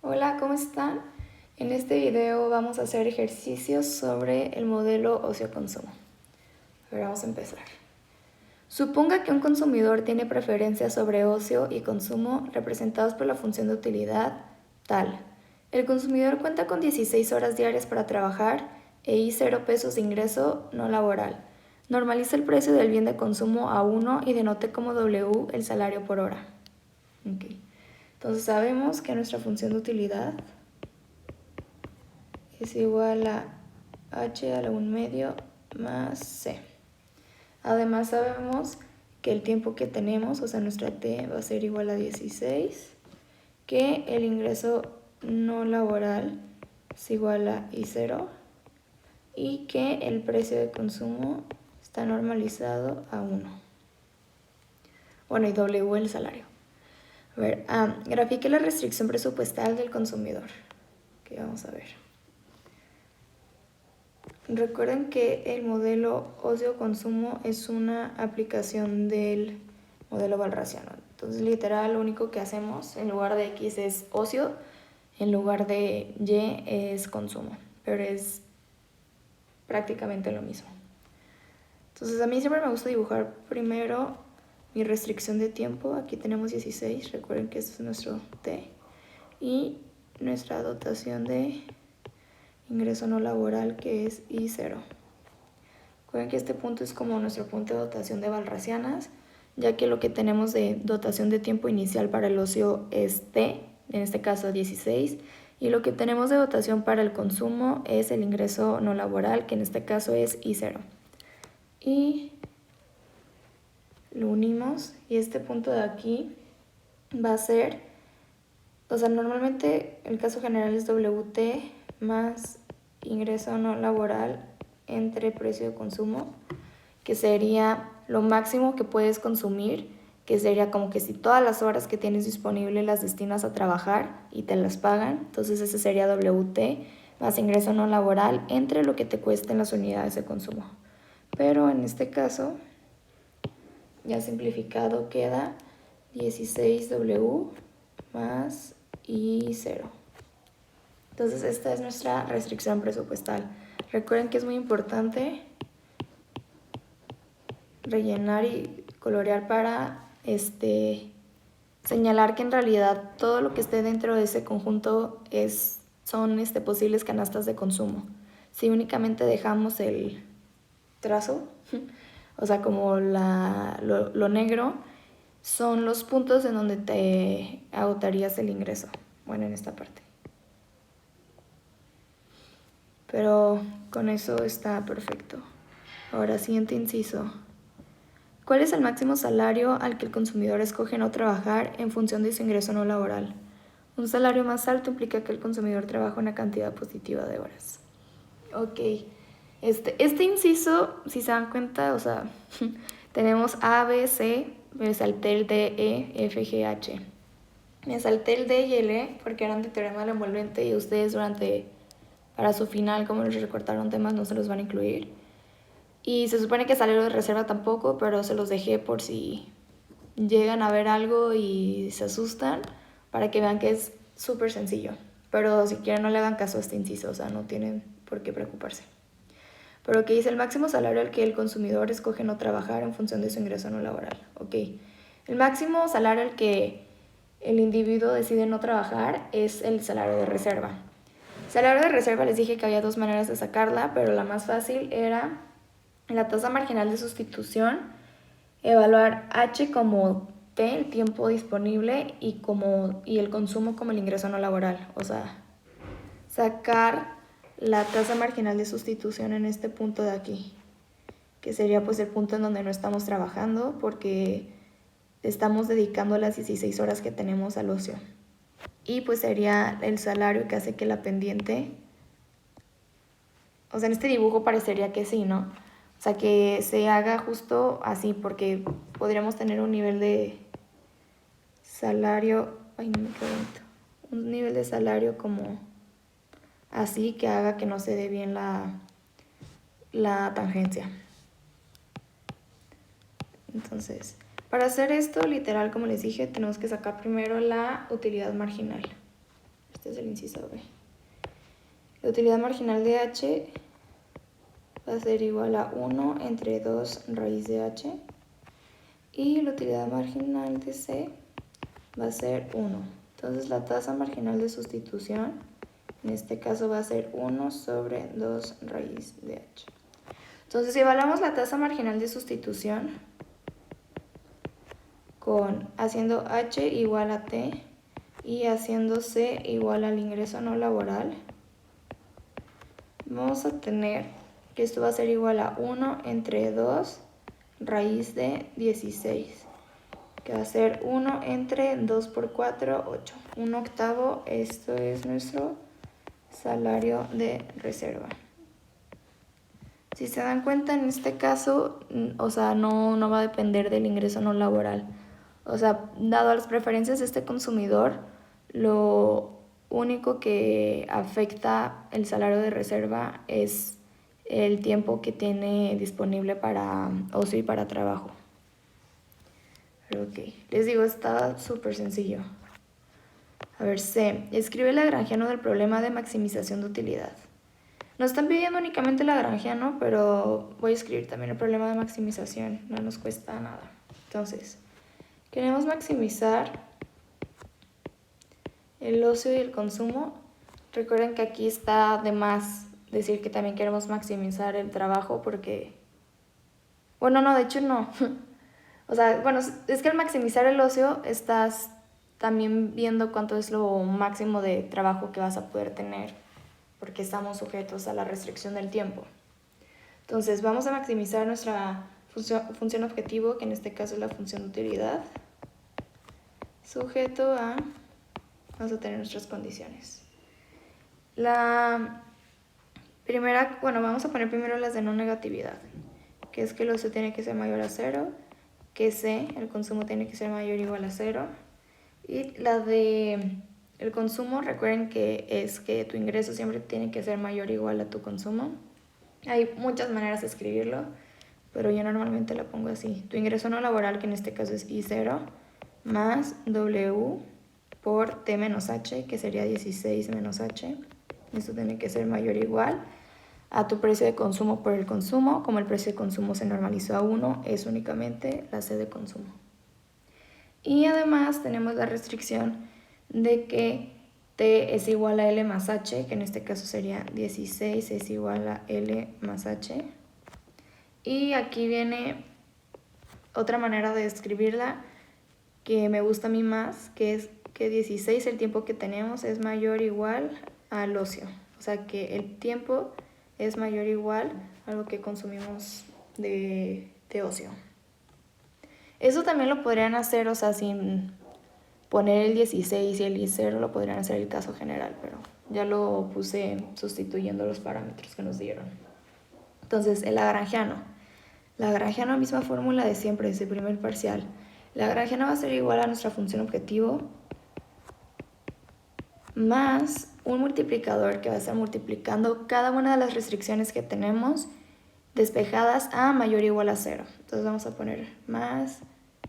Hola, ¿cómo están? En este video vamos a hacer ejercicios sobre el modelo ocio-consumo. A ver, vamos a empezar. Suponga que un consumidor tiene preferencias sobre ocio y consumo representados por la función de utilidad tal. El consumidor cuenta con 16 horas diarias para trabajar e y 0 pesos de ingreso no laboral. Normaliza el precio del bien de consumo a 1 y denote como W el salario por hora. Okay. Entonces sabemos que nuestra función de utilidad es igual a h a la 1 medio más c. Además sabemos que el tiempo que tenemos, o sea nuestra t, va a ser igual a 16, que el ingreso no laboral es igual a I0 y que el precio de consumo está normalizado a 1. Bueno, y W el salario. A ver, grafique la restricción presupuestal del consumidor. ¿Qué vamos a ver? Recuerden que el modelo ocio-consumo es una aplicación del modelo walrasiano. Entonces, literal, lo único que hacemos en lugar de X es ocio, en lugar de Y es consumo, pero es prácticamente lo mismo. Entonces, a mí siempre me gusta dibujar primero mi restricción de tiempo. Aquí tenemos 16, recuerden que este es nuestro T. Y nuestra dotación de ingreso no laboral, que es I0. Recuerden que este punto es como nuestro punto de dotación de walrasianas, ya que lo que tenemos de dotación de tiempo inicial para el ocio es T, en este caso 16, y lo que tenemos de dotación para el consumo es el ingreso no laboral, que en este caso es I0. Y lo unimos, y este punto de aquí va a ser, o sea, normalmente el caso general es WT más ingreso no laboral entre precio de consumo, que sería lo máximo que puedes consumir, que sería como que si todas las horas que tienes disponible las destinas a trabajar y te las pagan, entonces ese sería WT más ingreso no laboral entre lo que te cuesten las unidades de consumo. Pero en este caso, ya simplificado, queda 16W más I0. Entonces esta es nuestra restricción presupuestal. Recuerden que es muy importante rellenar y colorear para señalar que en realidad todo lo que esté dentro de ese conjunto son posibles canastas de consumo. Si únicamente dejamos el trazo, o sea, como lo negro, son los puntos en donde te agotarías el ingreso. Bueno, en esta parte. Pero con eso está perfecto. Ahora, siguiente inciso. ¿Cuál es el máximo salario al que el consumidor escoge no trabajar en función de su ingreso no laboral? Un salario más alto implica que el consumidor trabaja una cantidad positiva de horas. Ok. Este inciso, si se dan cuenta, o sea, tenemos A, B, C, me salté el D, E, F, G, H. Me salté el D y el E porque eran de teorema del envolvente y ustedes para su final, como les recortaron temas, no se los van a incluir. Y se supone que salario de reserva tampoco, pero se los dejé por si llegan a ver algo y se asustan, para que vean que es súper sencillo. Pero si quieren no le hagan caso a este inciso, o sea, no tienen por qué preocuparse. Pero que dice el máximo salario al que el consumidor escoge no trabajar en función de su ingreso no laboral. Ok, el máximo salario al que el individuo decide no trabajar es el salario de reserva. Salario de reserva les dije que había dos maneras de sacarla, pero la más fácil era la tasa marginal de sustitución, evaluar H como T, el tiempo disponible, y el consumo como el ingreso no laboral. O sea, sacar la tasa marginal de sustitución en este punto de aquí, que sería pues el punto en donde no estamos trabajando porque estamos dedicando las 16 horas que tenemos al ocio. Y pues sería el salario que hace que la pendiente, o sea, en este dibujo parecería que sí, ¿no? O sea, que se haga justo así, porque podríamos tener un nivel de salario, ay, no me quedo bonito, un nivel de salario como así, que haga que no se dé bien la tangencia. Entonces, para hacer esto, literal, como les dije, tenemos que sacar primero la utilidad marginal. Este es el inciso B. La utilidad marginal de h va a ser igual a 1 entre 2 raíz de h. Y la utilidad marginal de c va a ser 1. Entonces la tasa marginal de sustitución, en este caso va a ser 1 sobre 2 raíz de h. Entonces si evaluamos la tasa marginal de sustitución haciendo h igual a t y haciendo c igual al ingreso no laboral, vamos a tener que esto va a ser igual a 1 entre 2 raíz de 16, que va a ser 1 entre 2 por 4, 8. 1/8, esto es nuestro salario de reserva. Si se dan cuenta, en este caso, o sea, no va a depender del ingreso no laboral. O sea, dado las preferencias de este consumidor, lo único que afecta el salario de reserva es el tiempo que tiene disponible para ocio y para trabajo. Pero ok, les digo, está súper sencillo. A ver, C. Escribe el lagrangiano del problema de maximización de utilidad. Nos están pidiendo únicamente el lagrangiano, pero voy a escribir también el problema de maximización. No nos cuesta nada. Entonces, queremos maximizar el ocio y el consumo. Recuerden que aquí está de más decir que también queremos maximizar el trabajo porque... Bueno, no, de hecho no. O sea, bueno, es que al maximizar el ocio estás también viendo cuánto es lo máximo de trabajo que vas a poder tener, porque estamos sujetos a la restricción del tiempo. Entonces vamos a maximizar nuestra función objetivo, que en este caso es la función de utilidad, sujeto a... Vamos a tener nuestras condiciones. La primera, bueno, vamos a poner primero las de no negatividad, que es que el ocio tiene que ser mayor a 0, que C, el consumo tiene que ser mayor o igual a 0, y la de el consumo, recuerden que es que tu ingreso siempre tiene que ser mayor o igual a tu consumo. Hay muchas maneras de escribirlo, pero yo normalmente la pongo así. Tu ingreso no laboral, que en este caso es I0, más W por T menos H, que sería 16 menos H. Esto tiene que ser mayor o igual a tu precio de consumo por el consumo. Como el precio de consumo se normalizó a 1, es únicamente la C de consumo. Y además tenemos la restricción de que T es igual a L más H, que en este caso sería 16 es igual a L más H. Y aquí viene otra manera de escribirla que me gusta a mí más, que es que 16, el tiempo que tenemos, es mayor o igual al ocio. O sea que el tiempo es mayor o igual a lo que consumimos de ocio. Eso también lo podrían hacer, o sea, sin poner el 16 y el I0, lo podrían hacer el caso general, pero ya lo puse sustituyendo los parámetros que nos dieron. Entonces, el lagrangiano. Lagrangiano, misma fórmula de siempre, desde el primer parcial. Lagrangiano va a ser igual a nuestra función objetivo más un multiplicador que va a estar multiplicando cada una de las restricciones que tenemos despejadas a mayor o igual a 0. Entonces vamos a poner más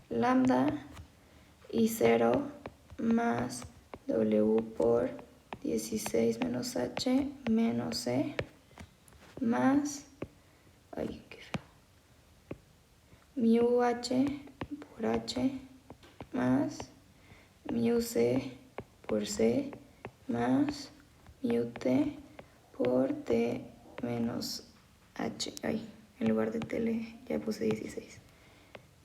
lambda y 0 más W por 16 menos H menos C más, ay, qué feo, mu H por H más mu C por C más mu T por T menos H. Ay, en lugar de T ya puse 16.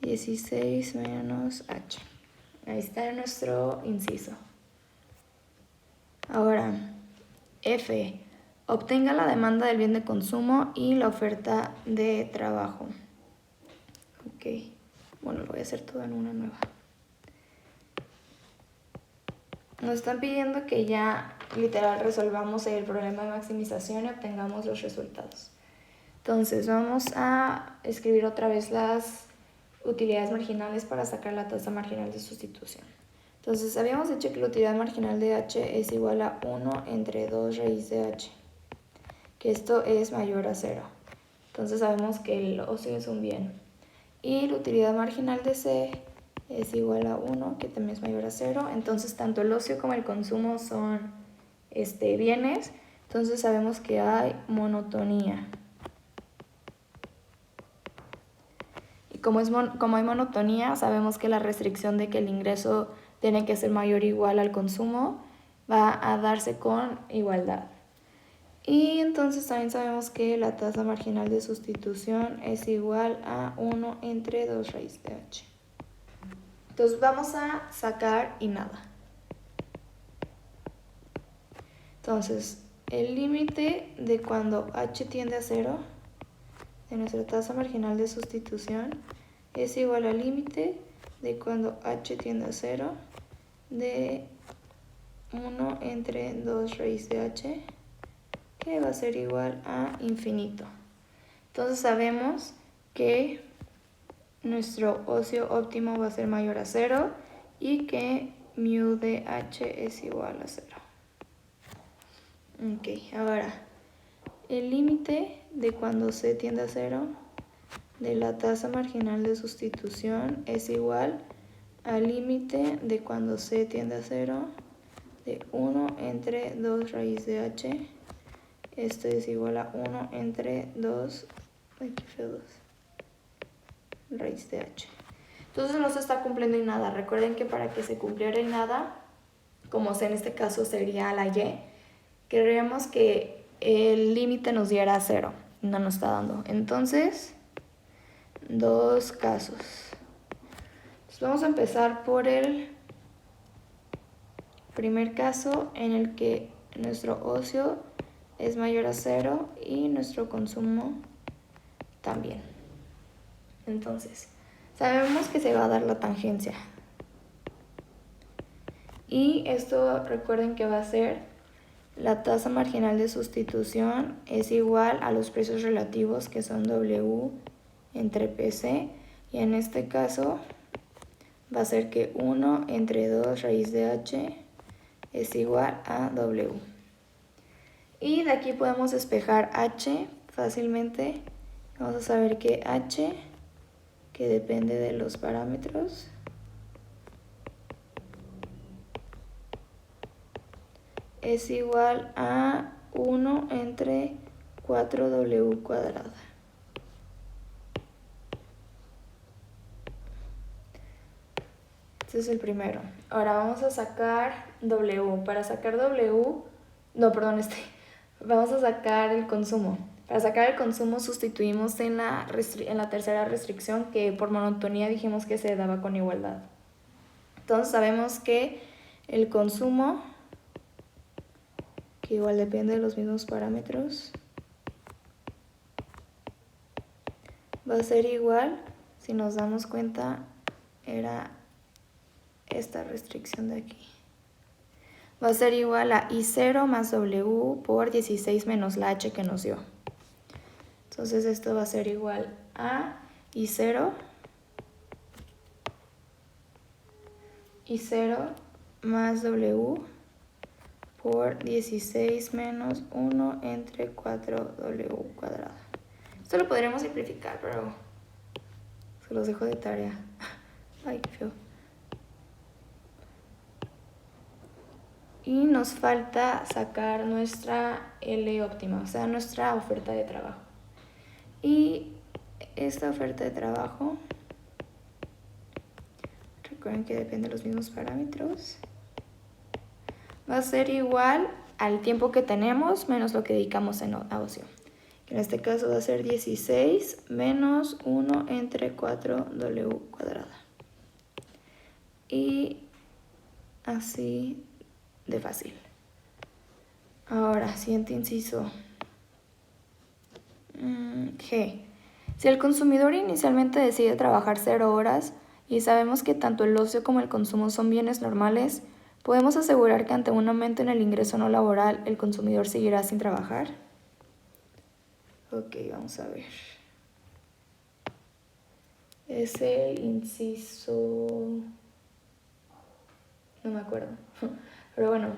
16 menos H. Ahí está nuestro inciso. Ahora, F. Obtenga la demanda del bien de consumo y la oferta de trabajo. Ok. Bueno, lo voy a hacer todo en una nueva. Nos están pidiendo que ya literal resolvamos el problema de maximización y obtengamos los resultados. Entonces vamos a escribir otra vez las utilidades marginales para sacar la tasa marginal de sustitución. Entonces habíamos dicho que la utilidad marginal de H es igual a 1 entre 2 raíz de H, que esto es mayor a 0. Entonces sabemos que el ocio es un bien. Y la utilidad marginal de C es igual a 1, que también es mayor a 0. Entonces tanto el ocio como el consumo son bienes, entonces sabemos que hay monotonía. Y como hay monotonía, sabemos que la restricción de que el ingreso tiene que ser mayor o igual al consumo va a darse con igualdad. Y entonces también sabemos que la tasa marginal de sustitución es igual a 1 entre 2 raíz de h. Entonces vamos a sacar y nada. Entonces, el límite de cuando h tiende a 0 de nuestra tasa marginal de sustitución es igual al límite de cuando h tiende a 0 de 1 entre 2 raíz de h, que va a ser igual a infinito. Entonces sabemos que nuestro ocio óptimo va a ser mayor a 0 y que mu de h es igual a 0. Ok, ahora, el límite de cuando c tiende a 0 de la tasa marginal de sustitución es igual al límite de cuando c tiende a 0 de 1 entre 2 raíz de h. Esto es igual a 1 entre 2 raíz de h. Entonces no se está cumpliendo y nada. Recuerden que para que se cumpliera y nada, como en este caso sería la y, querríamos que el límite nos diera 0. No nos está dando. Entonces, dos casos. Entonces vamos a empezar por el primer caso en el que nuestro ocio es mayor a 0 y nuestro consumo también. Entonces, sabemos que se va a dar la tangencia. Y esto recuerden que va a ser la tasa marginal de sustitución es igual a los precios relativos que son W entre PC. Y en este caso va a ser que 1 entre 2 raíz de H es igual a W. Y de aquí podemos despejar H fácilmente. Vamos a saber que H, que depende de los parámetros, es igual a 1 entre 4W cuadrada. Este es el primero. Ahora vamos a sacar W. Para sacar W, vamos a sacar el consumo. Para sacar el consumo sustituimos en la tercera restricción que por monotonía dijimos que se daba con igualdad. Entonces sabemos que el consumo, que igual depende de los mismos parámetros, va a ser igual, si nos damos cuenta, era esta restricción de aquí. Va a ser igual a I0 más W por 16 menos la H que nos dio. Entonces esto va a ser igual a I0 más W por 16 menos 1 entre 4W cuadrada. Esto lo podríamos simplificar, pero se los dejo de tarea. Ay, qué feo. Y nos falta sacar nuestra L óptima, o sea, nuestra oferta de trabajo. Y esta oferta de trabajo, recuerden que depende de los mismos parámetros, va a ser igual al tiempo que tenemos menos lo que dedicamos a ocio. En este caso va a ser 16 menos 1 entre 4W cuadrada. Y así de fácil. Ahora, siguiente inciso. G. Si el consumidor inicialmente decide trabajar 0 horas y sabemos que tanto el ocio como el consumo son bienes normales, ¿podemos asegurar que ante un aumento en el ingreso no laboral el consumidor seguirá sin trabajar? Ok, vamos a ver. Es el inciso... no me acuerdo. Pero bueno.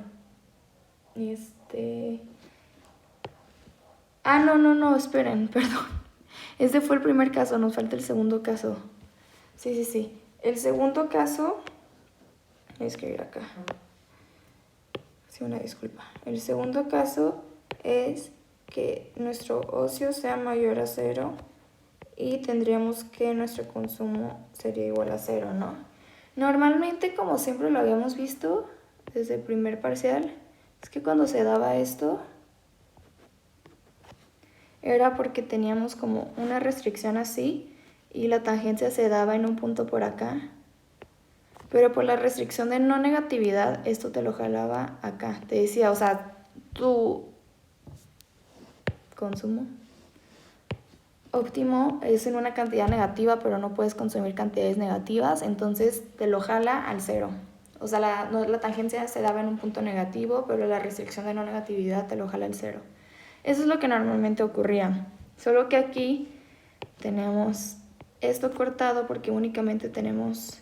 No, esperen, perdón. Este fue el primer caso, nos falta el segundo caso. Sí. El segundo caso... voy a escribir acá. Sí, una disculpa. El segundo caso es que nuestro ocio sea mayor a 0 y tendríamos que nuestro consumo sería igual a 0, ¿no? Normalmente, como siempre lo habíamos visto desde el primer parcial, es que cuando se daba esto era porque teníamos como una restricción así y la tangencia se daba en un punto por acá. Pero por la restricción de no negatividad, esto te lo jalaba acá. Te decía, o sea, tu consumo óptimo es en una cantidad negativa, pero no puedes consumir cantidades negativas, entonces te lo jala al 0. O sea, la tangencia se daba en un punto negativo, pero la restricción de no negatividad te lo jala al 0. Eso es lo que normalmente ocurría. Solo que aquí tenemos esto cortado porque únicamente tenemos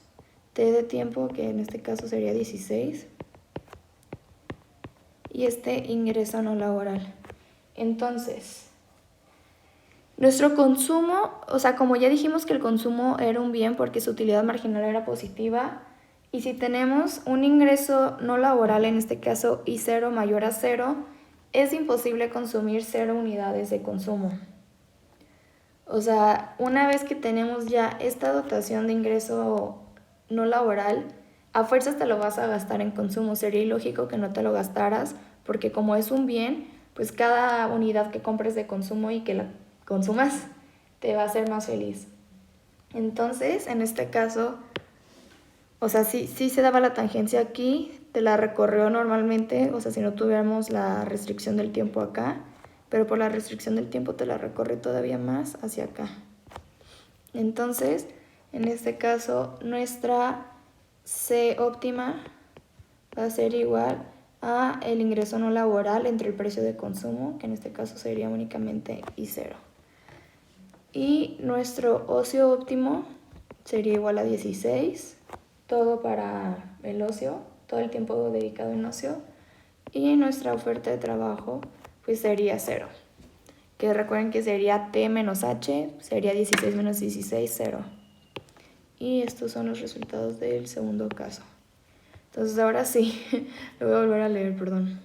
t de tiempo, que en este caso sería 16, y este ingreso no laboral. Entonces, nuestro consumo, o sea, como ya dijimos que el consumo era un bien porque su utilidad marginal era positiva, y si tenemos un ingreso no laboral, en este caso I0 mayor a 0, es imposible consumir 0 unidades de consumo. O sea, una vez que tenemos ya esta dotación de ingreso no laboral, a fuerzas te lo vas a gastar en consumo. Sería ilógico que no te lo gastaras, porque como es un bien, pues cada unidad que compres de consumo y que la consumas te va a hacer más feliz. Entonces, en este caso, o sea, sí se daba la tangencia aquí, te la recorrió normalmente, o sea, si no tuviéramos la restricción del tiempo acá, pero por la restricción del tiempo te la recorre todavía más hacia acá. Entonces, en este caso, nuestra C óptima va a ser igual a el ingreso no laboral entre el precio de consumo, que en este caso sería únicamente I0. Y nuestro ocio óptimo sería igual a 16, todo para el ocio, todo el tiempo dedicado en ocio. Y nuestra oferta de trabajo pues sería 0. Que recuerden que sería T menos H, sería 16 menos 16, 0. Y estos son los resultados del segundo caso. Entonces ahora sí, lo voy a volver a leer, perdón.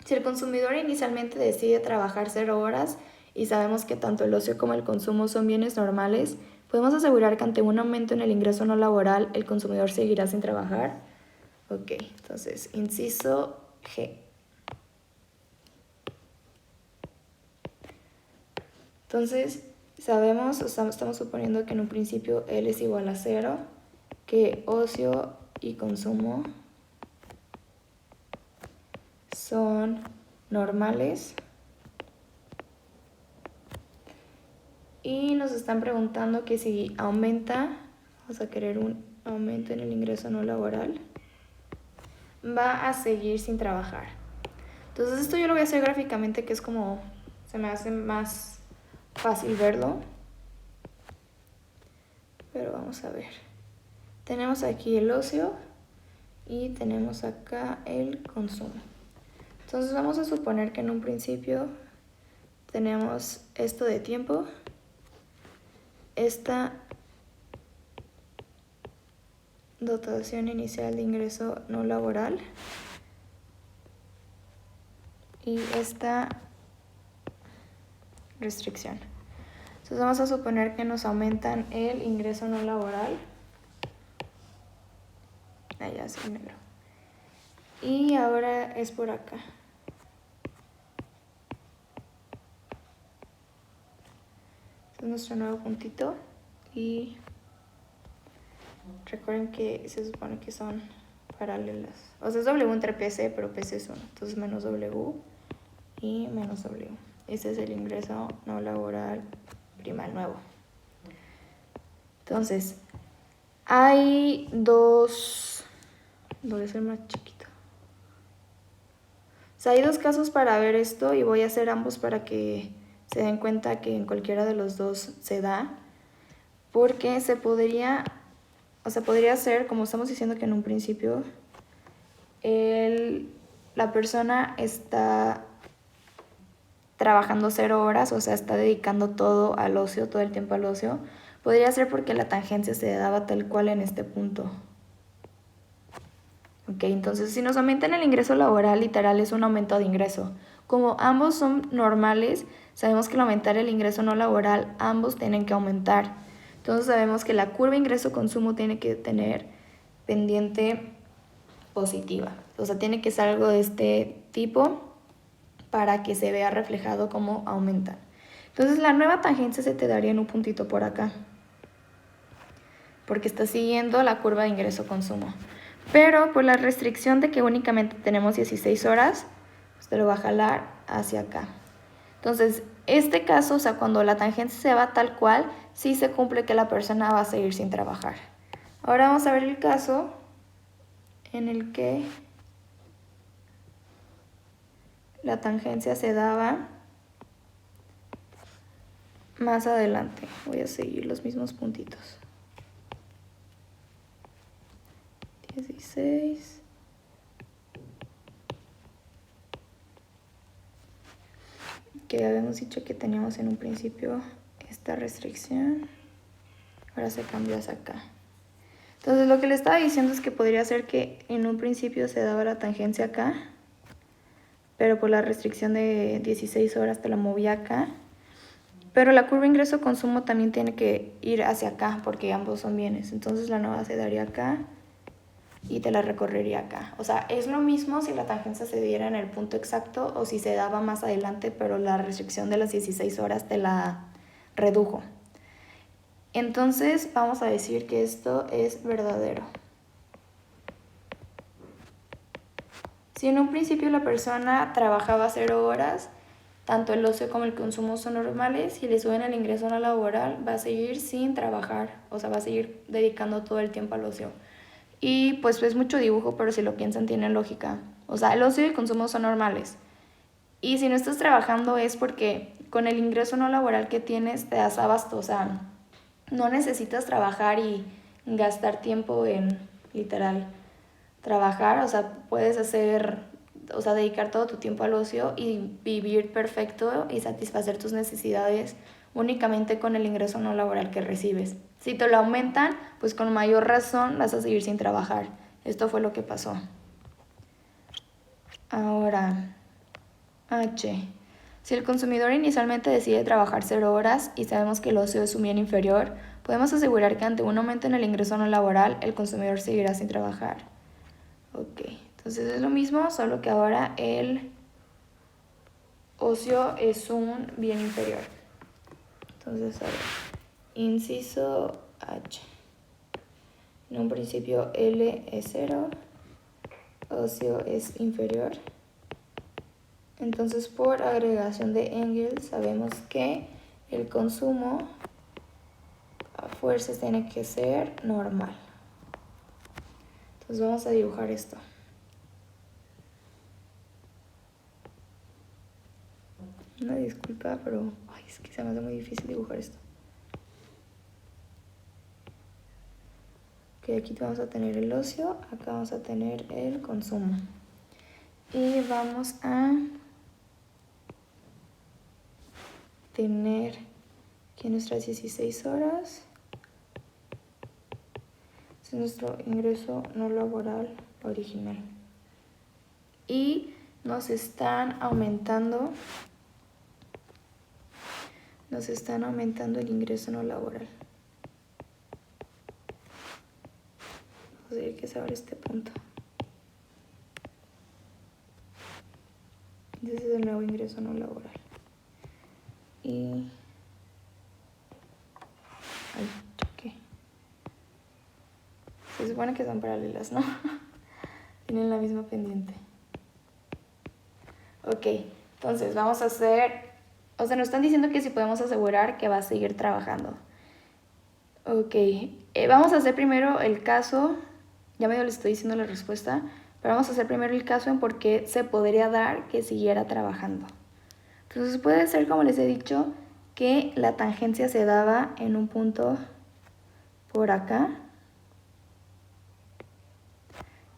Si el consumidor inicialmente decide trabajar 0 horas y sabemos que tanto el ocio como el consumo son bienes normales, podemos asegurar que ante un aumento en el ingreso no laboral, el consumidor seguirá sin trabajar. Ok, entonces, inciso G. Entonces, sabemos, estamos suponiendo que en un principio L es igual a 0, que ocio y consumo son normales. Y nos están preguntando que si aumenta, vamos a querer un aumento en el ingreso no laboral, va a seguir sin trabajar. Entonces esto yo lo voy a hacer gráficamente, que es como se me hace más fácil verlo. Pero vamos a ver. Tenemos aquí el ocio y tenemos acá el consumo. Entonces vamos a suponer que en un principio tenemos esto de tiempo, esta dotación inicial de ingreso no laboral y esta restricción. Entonces vamos a suponer que nos aumentan el ingreso no laboral. Allá sí, negro. Y ahora es por acá. Este es nuestro nuevo puntito. Y recuerden que se supone que son paralelas. O sea, es W entre PC, pero PC es 1. Entonces menos W y menos W. Este es el ingreso no laboral primal nuevo. Entonces, hay dos... Voy a ser más chiquito. O sea, hay dos casos para ver esto y voy a hacer ambos para que se den cuenta que en cualquiera de los dos se da. Porque se podría... O sea, podría ser, como estamos diciendo que en un principio, la persona está trabajando 0 horas, o sea, está dedicando todo al ocio, todo el tiempo al ocio. Podría ser porque la tangencia se daba tal cual en este punto. Ok, entonces si nos aumentan el ingreso laboral, literal es un aumento de ingreso. Como ambos son normales, sabemos que al aumentar el ingreso no laboral, ambos tienen que aumentar. Entonces sabemos que la curva ingreso-consumo tiene que tener pendiente positiva. O sea, tiene que ser algo de este tipo para que se vea reflejado cómo aumentan. Entonces la nueva tangencia se te daría en un puntito por acá, porque está siguiendo la curva de ingreso-consumo. Pero por la restricción de que únicamente tenemos 16 horas, pues te lo va a jalar hacia acá. Entonces, este caso, o sea, cuando la tangencia se va tal cual, sí se cumple que la persona va a seguir sin trabajar. Ahora vamos a ver el caso en el que la tangencia se daba más adelante. Voy a seguir los mismos puntitos. 16. Que habíamos dicho que teníamos en un principio esta restricción. Ahora se cambió hacia acá. Entonces lo que le estaba diciendo es que podría ser que en un principio se daba la tangencia acá, pero por la restricción de 16 horas te la movía acá. Pero la curva ingreso-consumo también tiene que ir hacia acá porque ambos son bienes. Entonces la nueva se daría acá y te la recorrería acá. O sea, es lo mismo si la tangencia se diera en el punto exacto o si se daba más adelante, pero la restricción de las 16 horas te la redujo. Entonces vamos a decir que esto es verdadero. Si en un principio la persona trabajaba 0 horas, tanto el ocio como el consumo son normales, si le suben el ingreso no laboral, va a seguir sin trabajar, o sea, va a seguir dedicando todo el tiempo al ocio. Y pues es mucho dibujo, pero si lo piensan tiene lógica. O sea, el ocio y el consumo son normales. Y si no estás trabajando es porque con el ingreso no laboral que tienes te das abasto, o sea, no necesitas trabajar y gastar tiempo en, literal, trabajar, o sea, puedes hacer, o sea, dedicar todo tu tiempo al ocio y vivir perfecto y satisfacer tus necesidades únicamente con el ingreso no laboral que recibes. Si te lo aumentan, pues con mayor razón vas a seguir sin trabajar. Esto fue lo que pasó. Ahora, H. Si el consumidor inicialmente decide trabajar 0 horas y sabemos que el ocio es un bien inferior, podemos asegurar que ante un aumento en el ingreso no laboral, el consumidor seguirá sin trabajar. Ok, entonces es lo mismo, solo que ahora el ocio es un bien inferior. Entonces, a ver, inciso H. En un principio L es 0, ocio es inferior. Entonces, por agregación de Engels, sabemos que el consumo a fuerzas tiene que ser normal. Entonces vamos a dibujar esto. Una disculpa, pero es que se me hace muy difícil dibujar esto. Ok, aquí vamos a tener el ocio, acá vamos a tener el consumo. Y vamos a tener aquí nuestras 16 horas. Este es nuestro ingreso no laboral original. Y nos están aumentando el ingreso no laboral. Entonces hay que saber este punto. Ese es el nuevo ingreso no laboral. Y choqué. Se supone que son paralelas, ¿no? Tienen la misma pendiente. Ok, entonces vamos a hacer... O sea, nos están diciendo que si podemos asegurar que va a seguir trabajando. Ok, vamos a hacer primero el caso. Ya medio les estoy diciendo la respuesta. Pero vamos a hacer primero el caso en por qué se podría dar que siguiera trabajando. Entonces puede ser, como les he dicho, que la tangencia se daba en un punto por acá.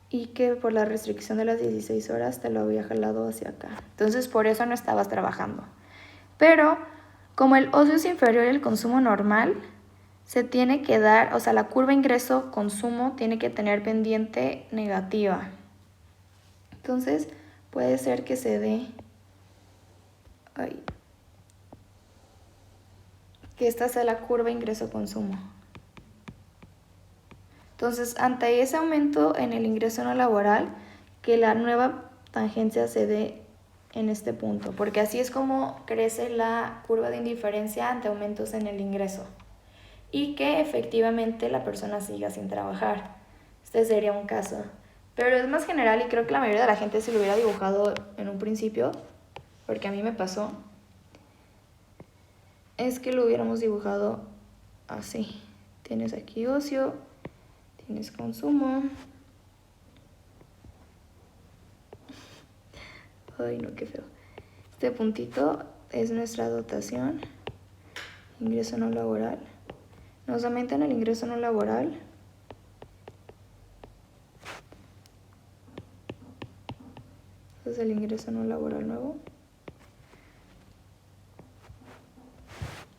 Y que por la restricción de las 16 horas te lo había jalado hacia acá. Entonces por eso no estabas trabajando. Pero como el ocio es inferior al consumo normal, se tiene que dar, o sea, la curva ingreso-consumo tiene que tener pendiente negativa. Entonces, puede ser que se dé que esta sea la curva ingreso-consumo. Entonces, ante ese aumento en el ingreso no laboral, que la nueva tangencia se dé en este punto, porque así es como crece la curva de indiferencia ante aumentos en el ingreso y que efectivamente la persona siga sin trabajar. Este sería un caso, pero es más general y creo que la mayoría de la gente se lo hubiera dibujado en un principio, porque a mí me pasó, es que lo hubiéramos dibujado así. Tienes aquí ocio, tienes consumo. Ay, no, qué feo. Este puntito es nuestra dotación, ingreso no laboral. Nos aumentan el ingreso no laboral. Este es el ingreso no laboral nuevo.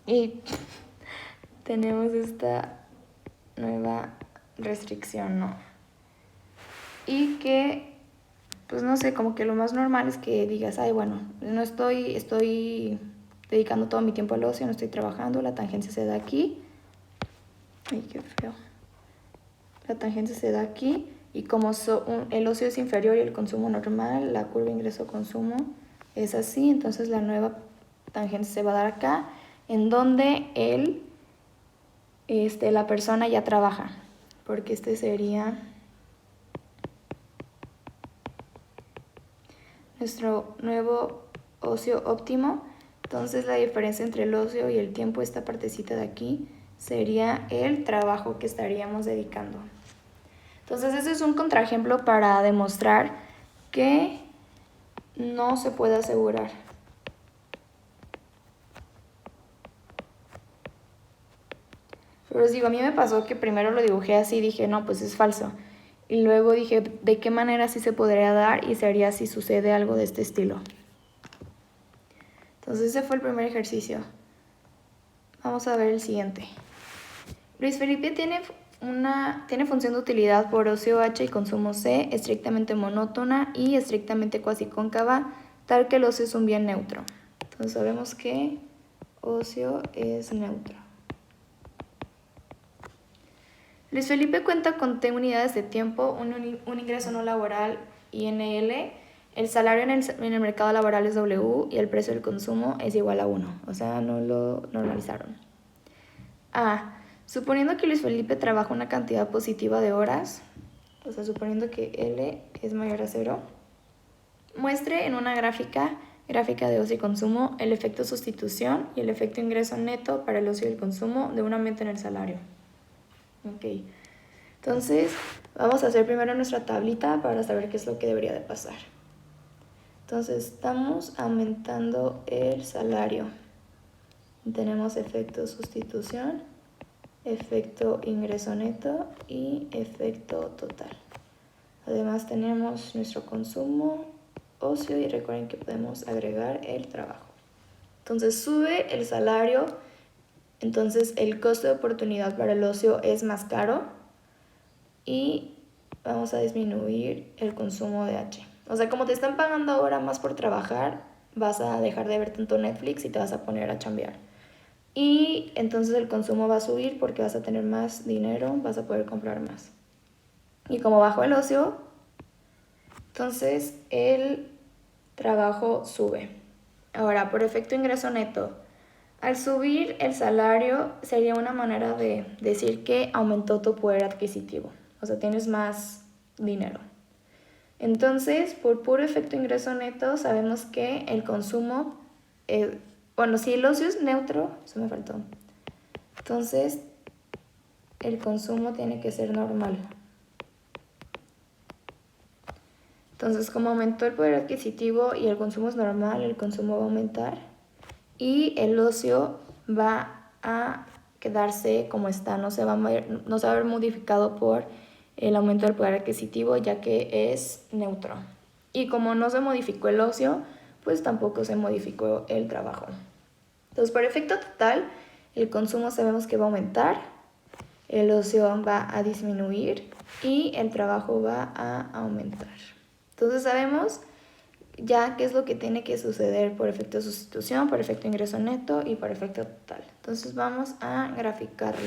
Y tenemos esta nueva restricción, ¿no? Y que, pues no sé, como que lo más normal es que digas, ay, bueno, no estoy dedicando todo mi tiempo al ocio, no estoy trabajando, la tangencia se da aquí. Ay, qué feo. La tangencia se da aquí y como el ocio es inferior y el consumo normal, la curva ingreso-consumo es así, entonces la nueva tangencia se va a dar acá, en donde la persona ya trabaja, porque este sería nuestro nuevo ocio óptimo. Entonces la diferencia entre el ocio y el tiempo, esta partecita de aquí, sería el trabajo que estaríamos dedicando. Entonces ese es un contraejemplo para demostrar que no se puede asegurar. Pero os digo, a mí me pasó que primero lo dibujé así y dije, no, pues es falso. Y luego dije, ¿de qué manera sí se podría dar? Y sería si sucede algo de este estilo. Entonces ese fue el primer ejercicio. Vamos a ver el siguiente. Luis Felipe tiene función de utilidad por ocio H y consumo C, estrictamente monótona y estrictamente cuasicóncava, tal que el ocio es un bien neutro. Entonces sabemos que ocio es neutro. Luis Felipe cuenta con T unidades de tiempo, un ingreso no laboral INL, el salario en el mercado laboral es W y el precio del consumo es igual a 1. O sea, no lo normalizaron. Suponiendo que Luis Felipe trabaja una cantidad positiva de horas, o sea, suponiendo que L es mayor a 0, muestre en una gráfica de ocio y consumo, el efecto sustitución y el efecto ingreso neto para el ocio y el consumo de un aumento en el salario. Ok, entonces vamos a hacer primero nuestra tablita para saber qué es lo que debería de pasar. Entonces estamos aumentando el salario. Tenemos efecto sustitución, efecto ingreso neto y efecto total. Además tenemos nuestro consumo, ocio y recuerden que podemos agregar el trabajo. Entonces sube el salario, entonces el costo de oportunidad para el ocio es más caro y vamos a disminuir el consumo de H. O sea, como te están pagando ahora más por trabajar, vas a dejar de ver tanto Netflix y te vas a poner a chambear. Y entonces el consumo va a subir porque vas a tener más dinero, vas a poder comprar más. Y como bajó el ocio, entonces el trabajo sube. Ahora, por efecto ingreso neto, al subir el salario sería una manera de decir que aumentó tu poder adquisitivo. O sea, tienes más dinero. Entonces, por puro efecto ingreso neto, sabemos que el consumo, si el ocio es neutro, eso me faltó. Entonces, el consumo tiene que ser normal. Entonces, como aumentó el poder adquisitivo y el consumo es normal, el consumo va a aumentar y el ocio va a quedarse como está, no se va a ver modificado por el aumento del poder adquisitivo, ya que es neutro. Y como no se modificó el ocio, pues tampoco se modificó el trabajo. Entonces, por efecto total, el consumo sabemos que va a aumentar, el ocio va a disminuir y el trabajo va a aumentar. Entonces sabemos ya qué es lo que tiene que suceder por efecto de sustitución, por efecto de ingreso neto y por efecto total. Entonces vamos a graficarlo.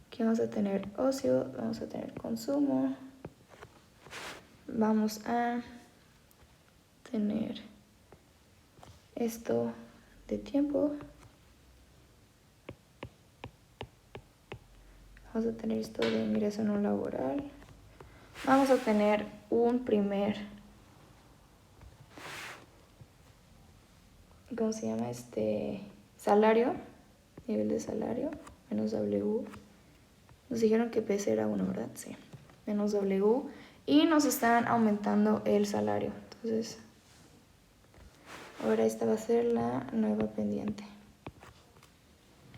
Aquí vamos a tener ocio, vamos a tener consumo, vamos a tener esto de tiempo, vamos a tener esto de ingreso no laboral, vamos a tener un primer, ¿cómo se llama? Salario, nivel de salario, menos W. Nos dijeron que PC era 1, ¿verdad? Sí, menos W. Y nos están aumentando el salario. Entonces, ahora esta va a ser la nueva pendiente.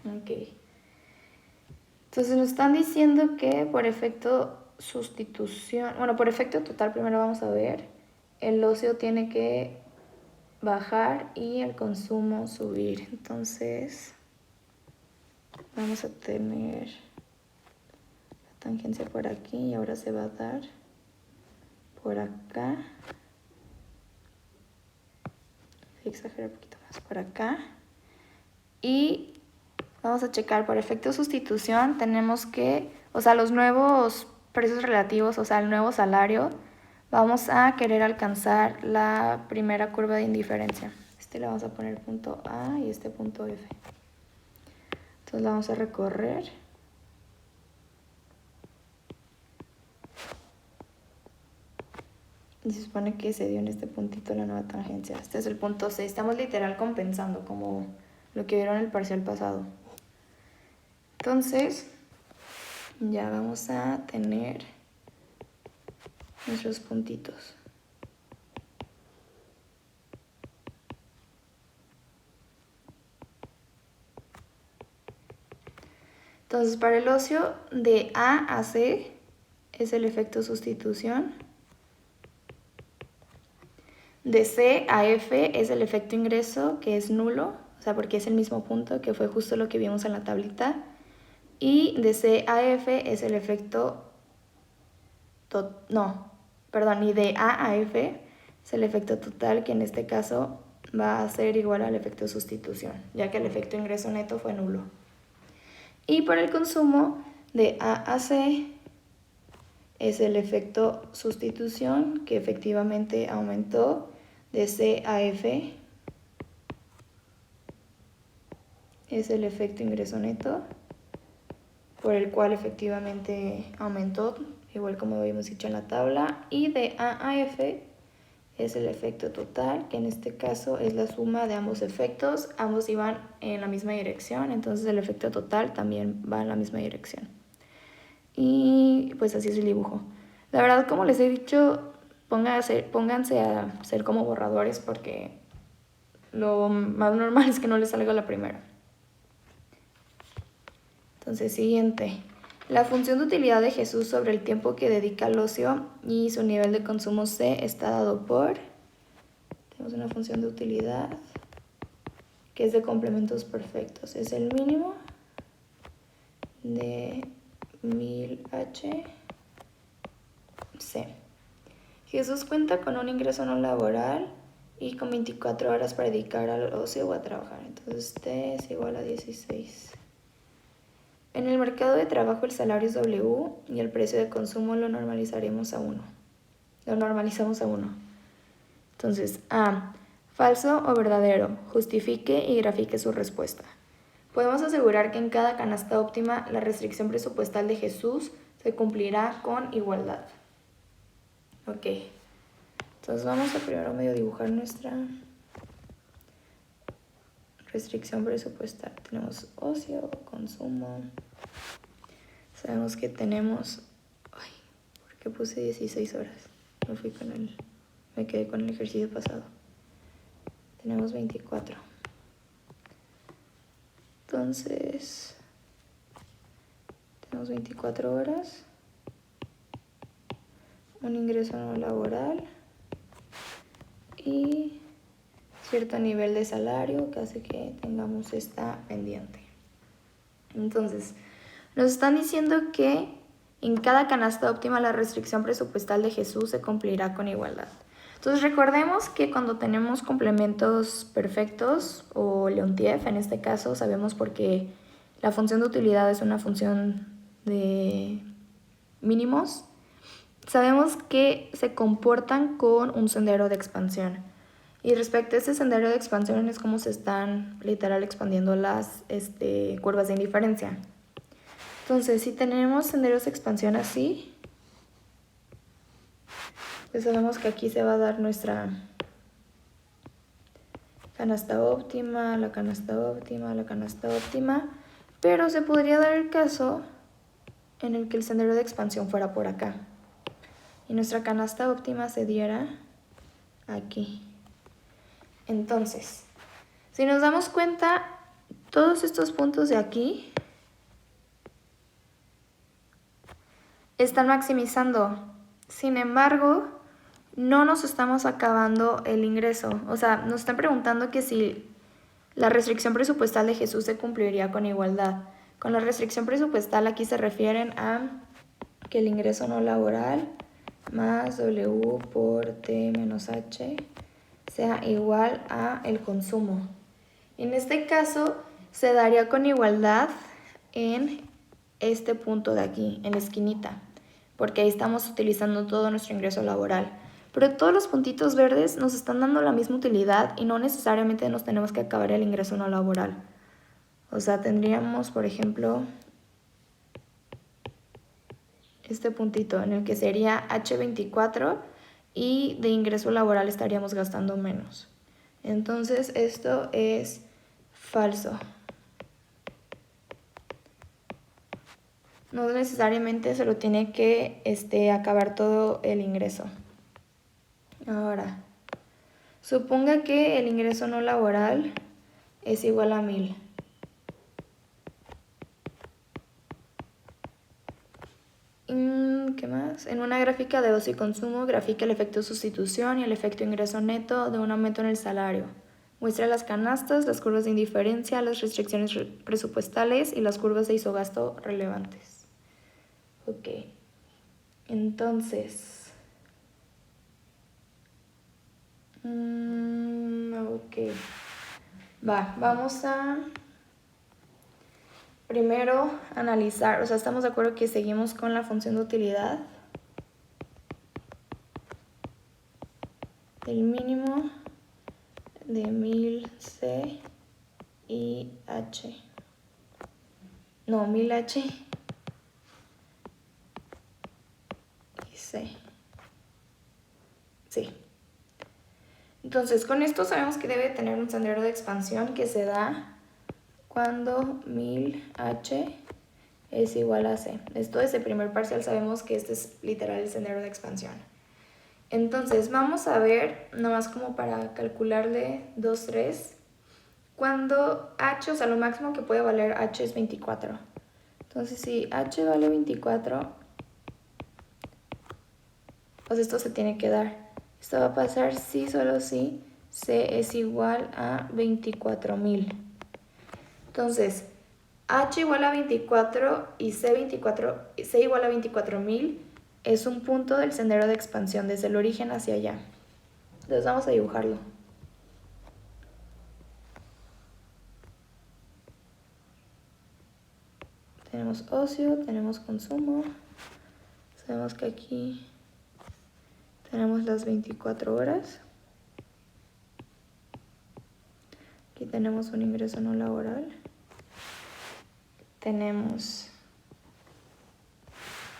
Ok. Entonces nos están diciendo que por efecto sustitución, bueno, por efecto total primero vamos a ver, el ocio tiene que bajar y el consumo subir. Entonces, vamos a tener la tangencia por aquí y ahora se va a dar por acá. Voy a exagerar un poquito más por acá. Y vamos a checar por efecto sustitución. Tenemos que, o sea, los nuevos precios relativos, o sea, el nuevo salario, vamos a querer alcanzar la primera curva de indiferencia. Le vamos a poner punto A y este punto F. Entonces la vamos a recorrer. Y se supone que se dio en este puntito la nueva tangencia. Este es el punto C. Estamos literal compensando, como lo que vieron en el parcial pasado. Entonces, ya vamos a tener nuestros puntitos. Entonces, para el ocio, de A a C es el efecto sustitución. De C a F es el efecto ingreso, que es nulo, o sea, porque es el mismo punto, que fue justo lo que vimos en la tablita. Y de C a F es el efecto... y de A a F es el efecto total, que en este caso va a ser igual al efecto sustitución, ya que el efecto ingreso neto fue nulo. Y para el consumo, de A a C es el efecto sustitución, que efectivamente aumentó. De C a F es el efecto ingreso neto, por el cual efectivamente aumentó, igual como habíamos dicho en la tabla. Y de A a F es el efecto total, que en este caso es la suma de ambos efectos. Ambos iban en la misma dirección, entonces el efecto total también va en la misma dirección. Y pues así es el dibujo. La verdad, como les he dicho, pónganse a ser como borradores, porque lo más normal es que no les salga la primera. Entonces, siguiente. La función de utilidad de Jesús sobre el tiempo que dedica al ocio y su nivel de consumo C está dado por... Tenemos una función de utilidad que es de complementos perfectos. Es el mínimo de 1000H C. Jesús cuenta con un ingreso no laboral y con 24 horas para dedicar al ocio o a trabajar. Entonces T es igual a 16. En el mercado de trabajo el salario es W y el precio de consumo lo normalizamos a 1. Entonces, A. Falso o verdadero. Justifique y grafique su respuesta. Podemos asegurar que en cada canasta óptima la restricción presupuestal de Jesús se cumplirá con igualdad. Ok. Entonces vamos a primero medio dibujar nuestra restricción presupuestal. Tenemos ocio, consumo. Sabemos que tenemos... Ay, ¿por qué puse 16 horas? Me quedé con el ejercicio pasado. Tenemos 24. Entonces, tenemos 24 horas. Un ingreso no laboral. Y cierto nivel de salario que hace que tengamos esta pendiente. Entonces, Nos están diciendo que en cada canasta óptima la restricción presupuestal de Jesús se cumplirá con igualdad. Entonces recordemos que cuando tenemos complementos perfectos o Leontief, en este caso sabemos porque la función de utilidad es una función de mínimos, sabemos que se comportan con un sendero de expansión. Y respecto a ese sendero de expansión es como se están literal expandiendo las curvas de indiferencia. Entonces, si tenemos senderos de expansión así, pues sabemos que aquí se va a dar nuestra canasta óptima, la canasta óptima, la canasta óptima, pero se podría dar el caso en el que el sendero de expansión fuera por acá y nuestra canasta óptima se diera aquí. Entonces, si nos damos cuenta, todos estos puntos de aquí están maximizando. Sin embargo, no nos estamos acabando el ingreso. O sea, nos están preguntando que si la restricción presupuestal de Jesús se cumpliría con igualdad. Con la restricción presupuestal aquí se refieren a que el ingreso no laboral más W por T menos H sea igual a el consumo. En este caso se daría con igualdad en este punto de aquí, en la esquinita, porque ahí estamos utilizando todo nuestro ingreso laboral. Pero todos los puntitos verdes nos están dando la misma utilidad y no necesariamente nos tenemos que acabar el ingreso no laboral. O sea, tendríamos, por ejemplo, este puntito en el que sería H24 y de ingreso laboral estaríamos gastando menos. Entonces esto es falso. No necesariamente se lo tiene que acabar todo el ingreso. Ahora, suponga que el ingreso no laboral es igual a 1000. ¿Qué más? En una gráfica de ocio y consumo, grafica el efecto sustitución y el efecto ingreso neto de un aumento en el salario. Muestra las canastas, las curvas de indiferencia, las restricciones presupuestales y las curvas de isogasto relevantes. Ok. Entonces. Ok. Vamos a primero analizar, o sea, estamos de acuerdo que seguimos con la función de utilidad del mínimo de 1000 C y H. No, 1000 H y C. Sí. Entonces, con esto sabemos que debe tener un sendero de expansión que se da cuando 1000H es igual a C. Esto es el primer parcial, sabemos que este es literal el sendero de expansión. Entonces, vamos a ver, nomás como para calcularle 2, 3, cuando H, o sea, lo máximo que puede valer H es 24. Entonces, si H vale 24, pues esto se tiene que dar. Esto va a pasar si, solo si C es igual a 24.000. Entonces, H igual a 24 y C igual a 24.000 es un punto del sendero de expansión desde el origen hacia allá. Entonces vamos a dibujarlo. Tenemos ocio, tenemos consumo. Sabemos que aquí tenemos las 24 horas. Aquí tenemos un ingreso no laboral. Tenemos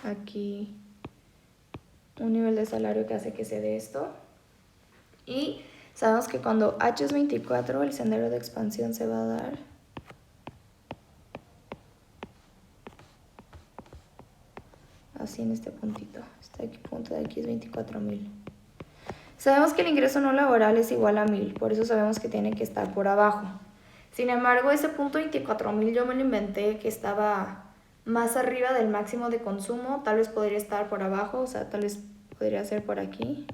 aquí un nivel de salario que hace que se dé esto. Y sabemos que cuando H es 24, el sendero de expansión se va a dar así en este puntito. Este punto de aquí es 24.000. Sabemos que el ingreso no laboral es igual a 1000, por eso sabemos que tiene que estar por abajo. Sin embargo, ese punto 24.000 yo me lo inventé que estaba más arriba del máximo de consumo. Tal vez podría estar por abajo, o sea, tal vez podría ser por aquí.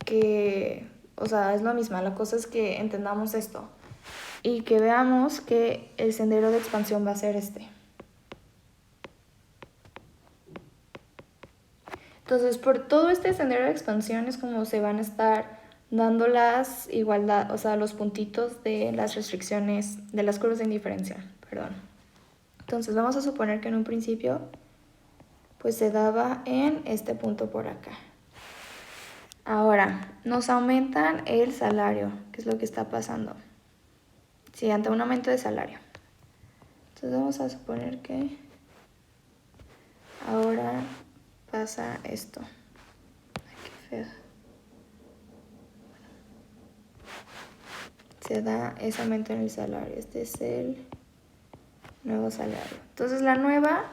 Que, o sea, es lo mismo. La cosa es que entendamos esto y que veamos que el sendero de expansión va a ser este. Entonces, por todo este sendero de expansión es como se van a estar dando las igualdad, o sea, los puntitos de las restricciones de las curvas de indiferencia, perdón. Entonces, vamos a suponer que en un principio pues se daba en este punto por acá. Ahora, nos aumentan el salario, que es lo que está pasando. Sí, ante un aumento de salario. Entonces vamos a suponer que ahora pasa esto. Ay, qué feo. Se da ese aumento en el salario. Este es el nuevo salario. Entonces la nueva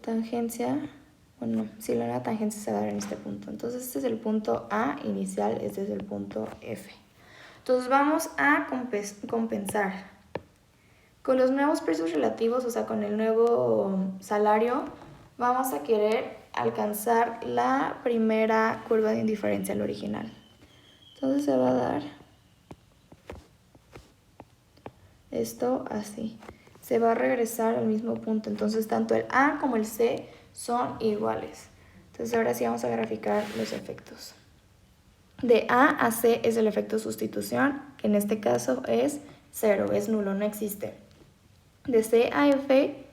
tangencia, bueno, sí, la nueva tangencia se va a dar en este punto. Entonces este es el punto A inicial, este es el punto F. Entonces vamos a compensar. Con los nuevos precios relativos, o sea, con el nuevo salario, vamos a querer alcanzar la primera curva de indiferencia, la original. Entonces se va a dar esto así. Se va a regresar al mismo punto. Entonces tanto el A como el C son iguales. Entonces ahora sí vamos a graficar los efectos. De A a C es el efecto sustitución, que en este caso es 0, es nulo, no existe. De C a F,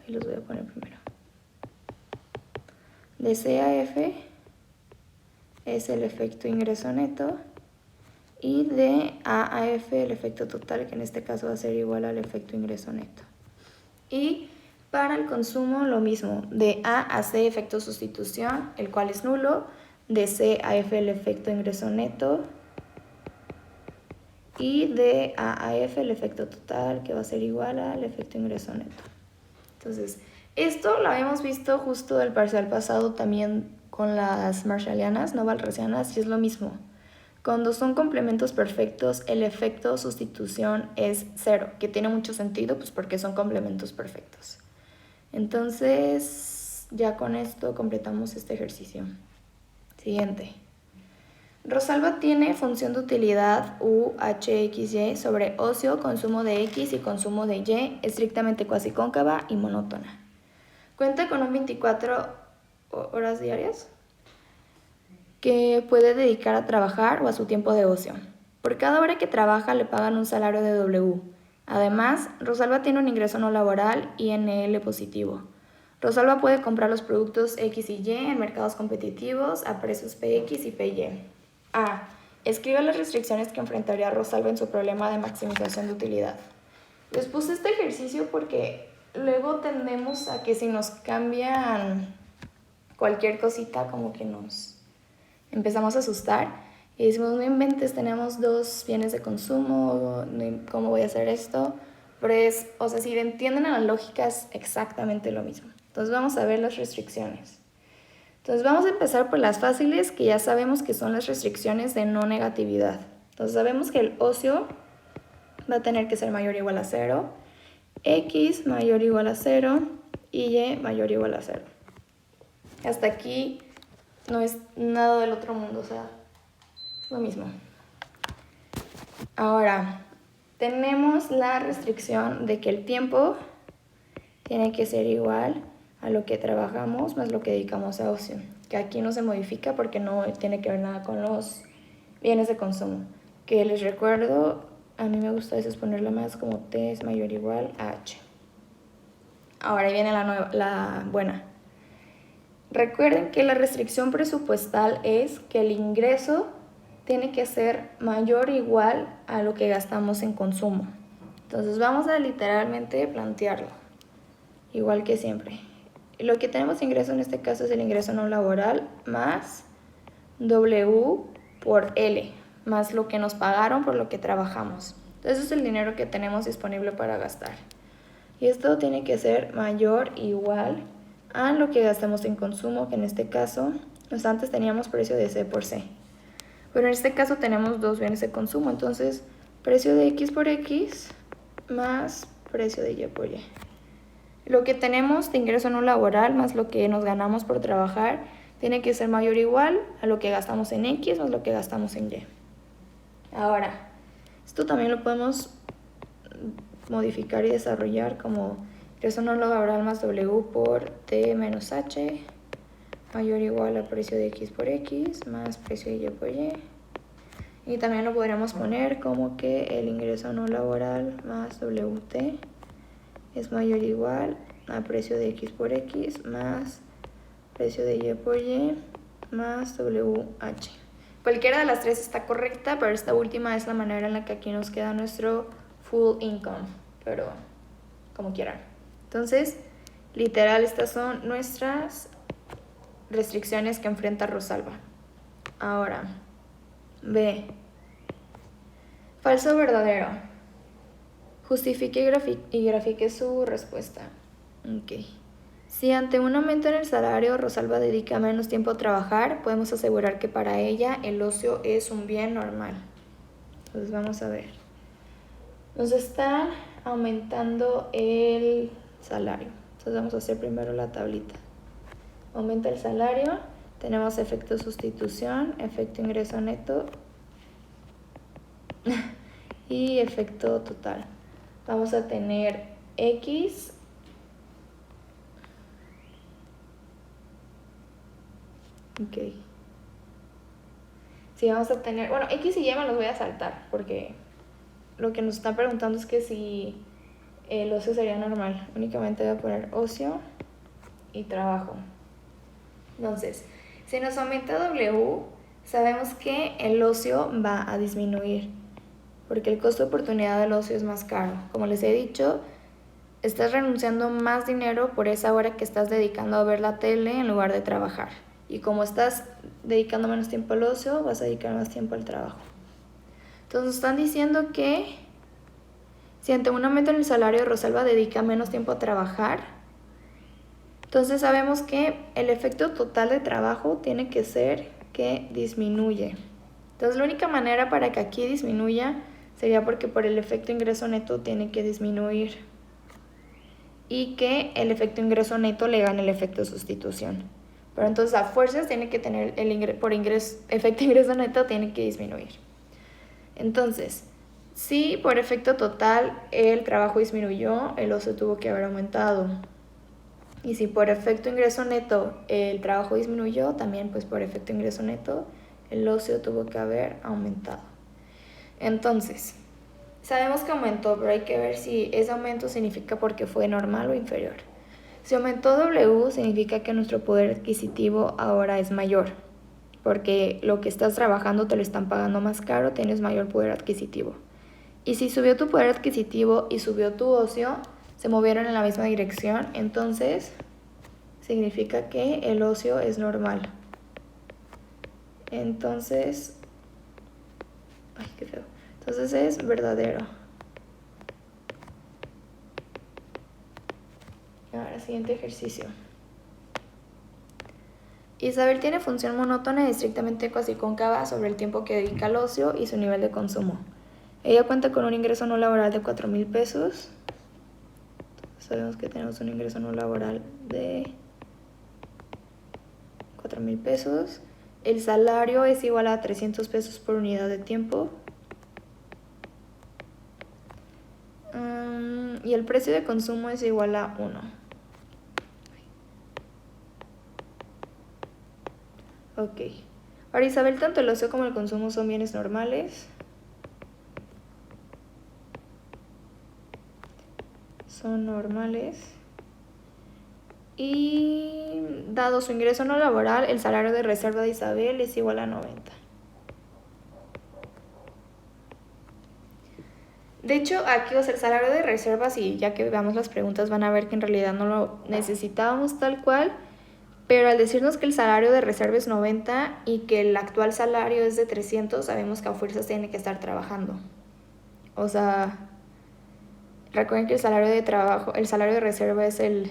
ahí los voy a poner primero. De C a F es el efecto ingreso neto y de A a F el efecto total, que en este caso va a ser igual al efecto ingreso neto. Y para el consumo lo mismo, de A a C efecto sustitución, el cual es nulo, de C a F el efecto ingreso neto y de A a F el efecto total, que va a ser igual al efecto ingreso neto. Entonces, esto lo habíamos visto justo del parcial pasado también con las marshallianas, no walrasianas, y es lo mismo. Cuando son complementos perfectos, el efecto sustitución es 0, que tiene mucho sentido pues porque son complementos perfectos. Entonces, ya con esto completamos este ejercicio. Siguiente. Rosalba tiene función de utilidad UHXY sobre ocio, consumo de X y consumo de Y, estrictamente cuasi cóncava y monótona. Cuenta con un 24 horas diarias que puede dedicar a trabajar o a su tiempo de ocio. Por cada hora que trabaja le pagan un salario de W. Además, Rosalba tiene un ingreso no laboral INL positivo. Rosalba puede comprar los productos X y Y en mercados competitivos a precios PX y PY. A. Escribe las restricciones que enfrentaría Rosalba en su problema de maximización de utilidad. Les puse este ejercicio porque luego tendemos a que si nos cambian cualquier cosita como que nos empezamos a asustar y decimos, no inventes, tenemos 2 bienes de consumo, ¿cómo voy a hacer esto? Pero es, o sea, si entienden la lógica es exactamente lo mismo. Entonces vamos a ver las restricciones. Entonces vamos a empezar por las fáciles, que ya sabemos que son las restricciones de no negatividad. Entonces sabemos que el ocio va a tener que ser mayor o igual a 0, X mayor o igual a 0 y Y mayor o igual a 0. Hasta aquí no es nada del otro mundo, o sea, es lo mismo. Ahora, tenemos la restricción de que el tiempo tiene que ser igual a lo que trabajamos más lo que dedicamos a ocio, que aquí no se modifica porque no tiene que ver nada con los bienes de consumo, que les recuerdo, a mí me gusta a veces ponerlo más como T es mayor o igual a H. Ahora ahí viene la buena. Recuerden que la restricción presupuestal es que el ingreso tiene que ser mayor o igual a lo que gastamos en consumo. Entonces vamos a literalmente plantearlo, igual que siempre. Lo que tenemos ingreso en este caso es el ingreso no laboral más W por L, más lo que nos pagaron por lo que trabajamos. Entonces es el dinero que tenemos disponible para gastar. Y esto tiene que ser mayor o igual a lo que gastamos en consumo, que en este caso, antes teníamos precio de C por C. Pero en este caso tenemos 2 bienes de consumo, entonces precio de X por X más precio de Y por Y. Lo que tenemos de ingreso no laboral más lo que nos ganamos por trabajar tiene que ser mayor o igual a lo que gastamos en X más lo que gastamos en Y. Ahora, esto también lo podemos modificar y desarrollar como ingreso no laboral más W por T menos H mayor o igual a precio de X por X más precio de Y por Y. Y también lo podríamos poner como que el ingreso no laboral más WT es mayor o igual a precio de X por X más precio de Y por Y más WH. Cualquiera de las tres está correcta, pero esta última es la manera en la que aquí nos queda nuestro full income, pero como quieran. Entonces, literal, estas son nuestras restricciones que enfrenta Rosalba. Ahora, B. Falso o verdadero. Justifique y grafique su respuesta. Ok. Si ante un aumento en el salario Rosalba dedica menos tiempo a trabajar, podemos asegurar que para ella el ocio es un bien normal. Entonces vamos a ver. Nos están aumentando el salario. Entonces vamos a hacer primero la tablita. Aumenta el salario, tenemos efecto sustitución, efecto ingreso neto y efecto total. Vamos a tener X ok. Sí, vamos a tener, bueno, X y Y me los voy a saltar porque lo que nos están preguntando es que si el ocio sería normal. Únicamente voy a poner ocio y trabajo. Entonces, si nos aumenta W, sabemos que el ocio va a disminuir porque el costo de oportunidad del ocio es más caro. Como les he dicho, estás renunciando más dinero por esa hora que estás dedicando a ver la tele en lugar de trabajar. Y como estás dedicando menos tiempo al ocio, vas a dedicar más tiempo al trabajo. Entonces están diciendo que si ante un aumento en el salario Rosalba dedica menos tiempo a trabajar, entonces sabemos que el efecto total de trabajo tiene que ser que disminuye. Entonces la única manera para que aquí disminuya sería porque por el efecto ingreso neto tiene que disminuir y que el efecto ingreso neto le gane el efecto sustitución. Pero entonces a fuerzas tiene que tener efecto ingreso neto tiene que disminuir. Entonces, si por efecto total el trabajo disminuyó, el ocio tuvo que haber aumentado. Y si por efecto ingreso neto el trabajo disminuyó, también pues por efecto ingreso neto el ocio tuvo que haber aumentado. Entonces, sabemos que aumentó, pero hay que ver si ese aumento significa porque fue normal o inferior. Si aumentó W, significa que nuestro poder adquisitivo ahora es mayor, porque lo que estás trabajando te lo están pagando más caro, tienes mayor poder adquisitivo. Y si subió tu poder adquisitivo y subió tu ocio, se movieron en la misma dirección, entonces significa que el ocio es normal. Entonces, ay, qué feo. Entonces es verdadero. Ahora, siguiente ejercicio. Isabel tiene función monótona y estrictamente cuasicóncava sobre el tiempo que dedica al ocio y su nivel de consumo. Ella cuenta con un ingreso no laboral de 4,000 pesos. Sabemos que tenemos un ingreso no laboral de 4,000 pesos. El salario es igual a 300 pesos por unidad de tiempo. Y el precio de consumo es igual a 1. Ok. Ahora, Isabel, tanto el ocio como el consumo son bienes normales. Son normales. Y dado su ingreso no laboral, el salario de reserva de Isabel es igual a 90. De hecho, aquí va a ser salario de reservas y ya que veamos las preguntas van a ver que en realidad no lo necesitábamos tal cual. Pero al decirnos que el salario de reserva es 90 y que el actual salario es de 300, sabemos que a fuerzas tiene que estar trabajando. O sea, recuerden que el salario de reserva es el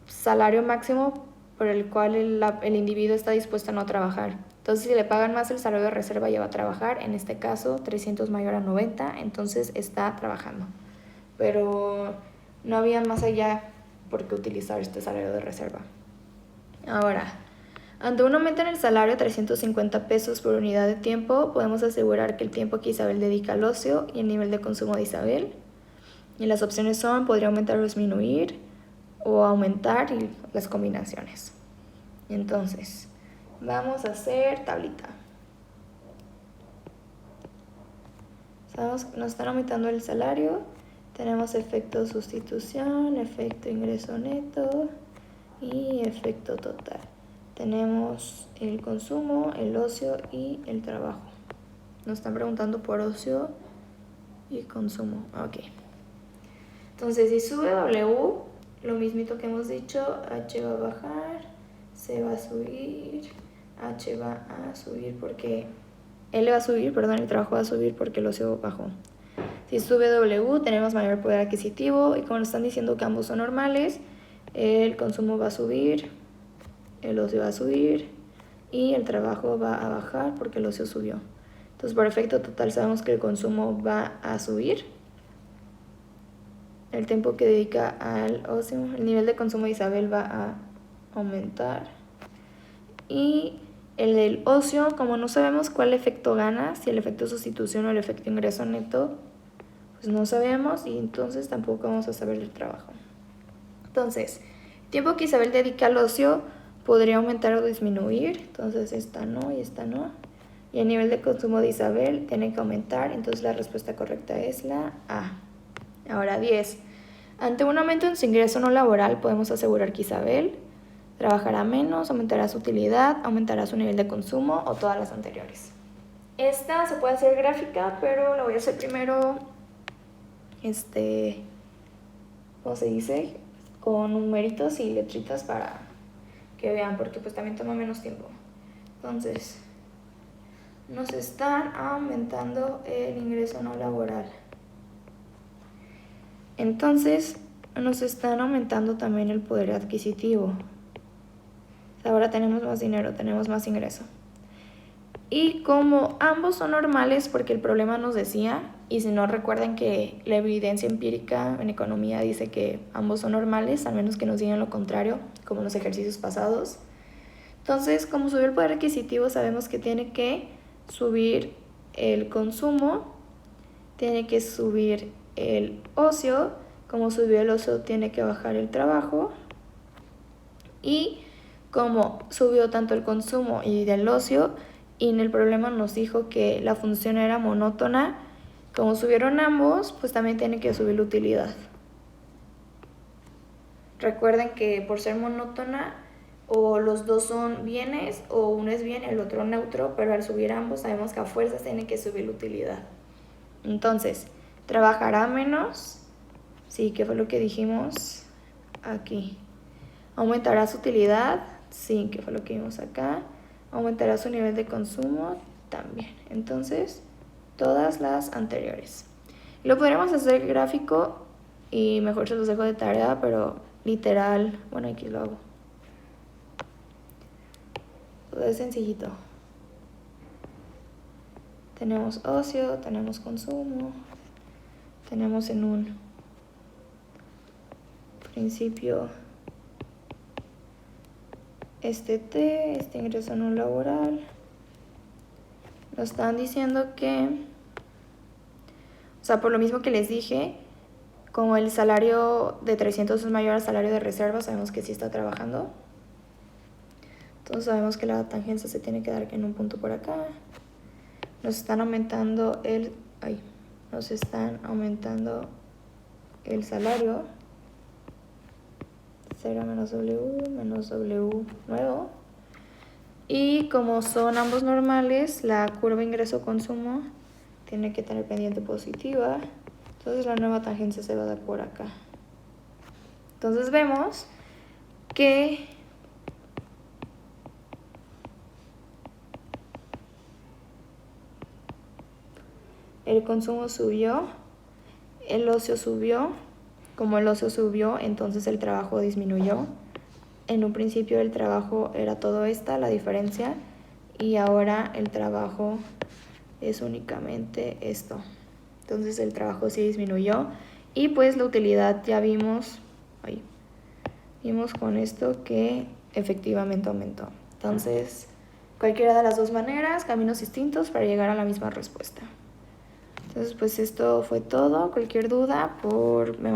salario máximo por el cual el individuo está dispuesto a no trabajar. Entonces, si le pagan más el salario de reserva, ya va a trabajar. En este caso, 300 mayor a 90, entonces está trabajando. Pero no había más allá por qué utilizar este salario de reserva. Ahora, ante un aumento en el salario de 350 pesos por unidad de tiempo, podemos asegurar que el tiempo que Isabel dedica al ocio y el nivel de consumo de Isabel. Y las opciones son, podría aumentar o disminuir, o aumentar y las combinaciones. Entonces, vamos a hacer tablita. Nos están aumentando el salario. Tenemos efecto sustitución, efecto ingreso neto y efecto total. Tenemos el consumo, el ocio y el trabajo. Nos están preguntando por ocio y consumo. Ok. Entonces, si sube W, lo mismito que hemos dicho, H va a bajar, C va a subir, H va a subir porque... L va a subir, perdón, el trabajo va a subir porque el ocio bajó. Si sube W, tenemos mayor poder adquisitivo y como nos están diciendo que ambos son normales, el consumo va a subir, el ocio va a subir y el trabajo va a bajar porque el ocio subió. Entonces, por efecto total sabemos que el consumo va a subir. El tiempo que dedica al ocio, el nivel de consumo de Isabel va a aumentar. Y el del ocio, como no sabemos cuál efecto gana, si el efecto sustitución o el efecto ingreso neto, pues no sabemos y entonces tampoco vamos a saber el trabajo. Entonces, el tiempo que Isabel dedica al ocio podría aumentar o disminuir, entonces esta no y esta no. Y el nivel de consumo de Isabel tiene que aumentar, entonces la respuesta correcta es la A. Ahora 10. Ante un aumento en su ingreso no laboral podemos asegurar que Isabel trabajará menos, aumentará su utilidad, aumentará su nivel de consumo o todas las anteriores. Esta se puede hacer gráfica, pero la voy a hacer primero, ¿cómo se dice? Con numeritos y letritas para que vean, porque pues también toma menos tiempo. Entonces, nos están aumentando el ingreso no laboral. Entonces, nos están aumentando también el poder adquisitivo. Ahora tenemos más dinero, tenemos más ingreso. Y como ambos son normales, porque el problema nos decía, y si no recuerdan que la evidencia empírica en economía dice que ambos son normales, al menos que nos digan lo contrario, como en los ejercicios pasados. Entonces, como subió el poder adquisitivo, sabemos que tiene que subir el consumo, tiene que subir el ocio, como subió el ocio tiene que bajar el trabajo, y como subió tanto el consumo y del ocio, y en el problema nos dijo que la función era monótona, como subieron ambos, pues también tiene que subir la utilidad. Recuerden que por ser monótona, o los dos son bienes, o uno es bien, el otro neutro, pero al subir ambos sabemos que a fuerzas tiene que subir la utilidad. Entonces, ¿trabajará menos? Sí, ¿qué fue lo que dijimos aquí? ¿Aumentará su utilidad? Sí, ¿qué fue lo que vimos acá? ¿Aumentará su nivel de consumo? También. Entonces, todas las anteriores. Lo podríamos hacer gráfico y mejor se los dejo de tarea, pero literal, bueno, aquí lo hago. Todo es sencillito. Tenemos ocio, tenemos consumo, tenemos en un principio este ingreso no laboral. Nos están diciendo que, o sea, por lo mismo que les dije, como el salario de 300 es mayor al salario de reserva, sabemos que sí está trabajando. Entonces sabemos que la tangencia se tiene que dar en un punto por acá. Nos están aumentando el salario. 0 menos W nuevo. Y como son ambos normales, la curva ingreso-consumo tiene que tener pendiente positiva. Entonces la nueva tangencia se va a dar por acá. Entonces vemos que el consumo subió, el ocio subió. Como el ocio subió, entonces el trabajo disminuyó. En un principio el trabajo era todo la diferencia, y ahora el trabajo es únicamente esto. Entonces el trabajo sí disminuyó y pues la utilidad ya vimos con esto que efectivamente aumentó. Entonces cualquiera de las dos maneras, caminos distintos para llegar a la misma respuesta. Entonces, pues esto fue todo. Cualquier duda,